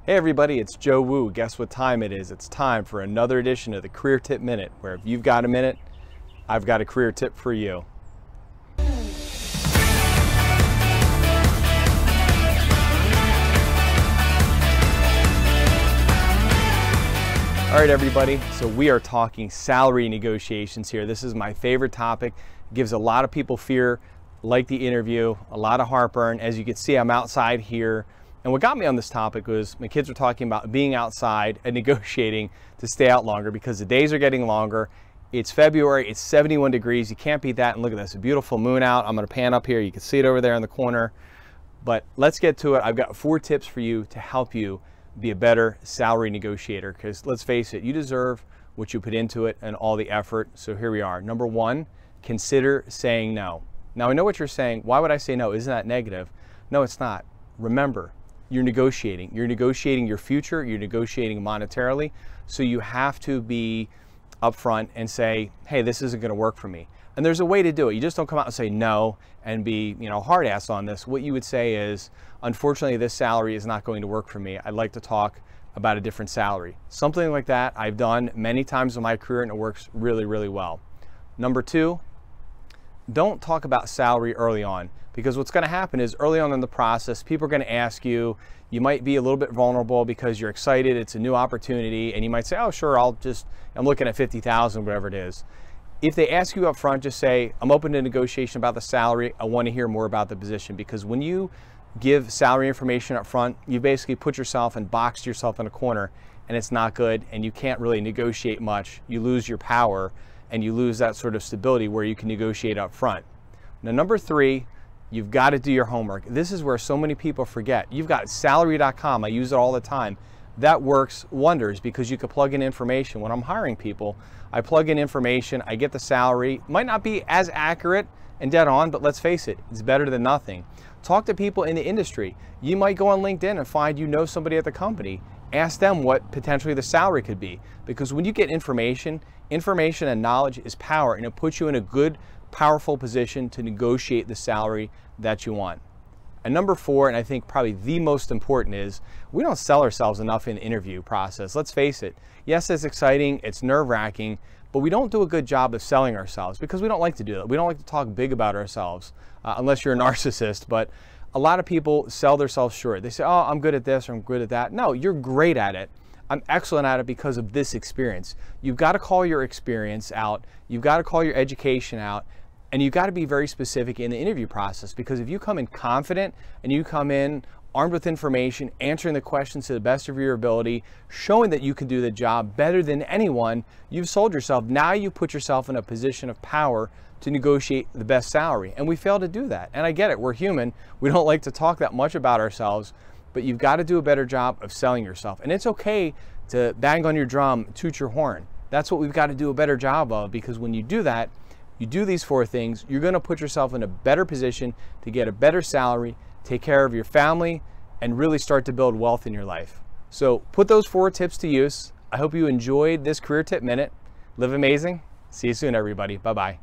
Hey everybody, it's Joe Wu. Guess what time it is? It's time for another edition of the Career Tip Minute, where if you've got a minute, I've got a career tip for you. All right everybody, so we are talking salary negotiations here. This is my favorite topic. It gives a lot of people fear, like the interview, a lot of heartburn. As you can see, I'm outside here. And what got me on this topic was my kids were talking about being outside and negotiating to stay out longer because the days are getting longer. It's February, it's 71 degrees. You can't beat that. And look at this, a beautiful moon out. I'm gonna pan up here. You can see it over there in the corner. But let's get to it. I've got 4 tips for you to help you be a better salary negotiator, because let's face it, you deserve what you put into it and all the effort. So here we are. Number 1, consider saying no. Now I know what you're saying. Why would I say no? Isn't that negative? No, it's not. Remember, you're negotiating. You're negotiating your future. You're negotiating monetarily. So you have to be upfront and say, hey, this isn't going to work for me. And there's a way to do it. You just don't come out and say no and be, hard ass on this. What you would say is, unfortunately, this salary is not going to work for me. I'd like to talk about a different salary. Something like that I've done many times in my career, and it works really, really well. Number 2, don't talk about salary early on, because what's going to happen is early on in the process, people are going to ask you. You might be a little bit vulnerable because you're excited. It's a new opportunity, and you might say, oh, sure, I'm looking at 50,000, whatever it is. If they ask you up front, just say, I'm open to negotiation about the salary. I want to hear more about the position, because when you give salary information up front, you basically put yourself and boxed yourself in a corner, and it's not good, and you can't really negotiate much. You lose your power, and you lose that sort of stability where you can negotiate up front. Now, number 3, you've got to do your homework. This is where so many people forget. You've got salary.com. I use it all the time. That works wonders because you can plug in information. When I'm hiring people, I plug in information, I get the salary. Might not be as accurate and dead on, but let's face it, it's better than nothing. Talk to people in the industry. You might go on LinkedIn and find somebody at the company. Ask them what potentially the salary could be, because when you get information and knowledge is power, and it puts you in a good, powerful position to negotiate the salary that you want. And number 4, and I think probably the most important, is we don't sell ourselves enough in the interview process. Let's face it. Yes, it's exciting, it's nerve-wracking, but we don't do a good job of selling ourselves because we don't like to do that. We don't like to talk big about ourselves unless you're a narcissist. But a lot of people sell themselves short. They say, oh, I'm good at this or I'm good at that. No, you're great at it. I'm excellent at it because of this experience. You've got to call your experience out. You've got to call your education out. And you've got to be very specific in the interview process, because if you come in confident and you come in armed with information, answering the questions to the best of your ability, showing that you can do the job better than anyone, you've sold yourself. Now you put yourself in a position of power to negotiate the best salary. And we fail to do that. And I get it. We're human. We don't like to talk that much about ourselves, but you've got to do a better job of selling yourself. And it's okay to bang on your drum, toot your horn. That's what we've got to do a better job of, because when you do that, you do these 4 things, you're going to put yourself in a better position to get a better salary, take care of your family, and really start to build wealth in your life. So put those 4 tips to use. I hope you enjoyed this Career Tip Minute. Live amazing. See you soon, everybody. Bye-bye.